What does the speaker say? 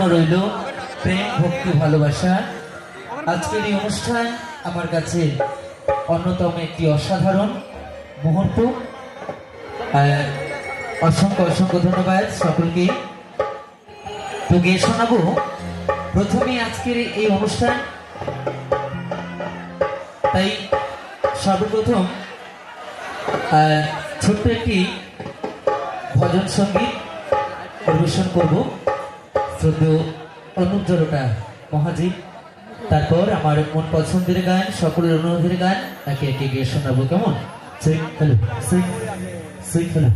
জানানো রইল প্রেম ভক্তি ভালোবাসা। আজকের এই অনুষ্ঠান আমার কাছে অন্যতম একটি অসাধারণ মুহূর্ত। অসংখ্য অসংখ্য ধন্যবাদ সকলকে। তো গিয়ে শোনাবো প্রথমে আজকের এই অনুষ্ঠান, তাই সর্বপ্রথম ছোট্ট একটি ভজন সঙ্গীত পরিবেশন করব শ্রদ্ধেয় অনুপ জরোটা মহাজি। তারপর আমার মন পছন্দের গান, সকলের অনুরোধের গান একে একে গিয়ে শোনাবো। কেমন? Sweet hello, sweet sweet hello.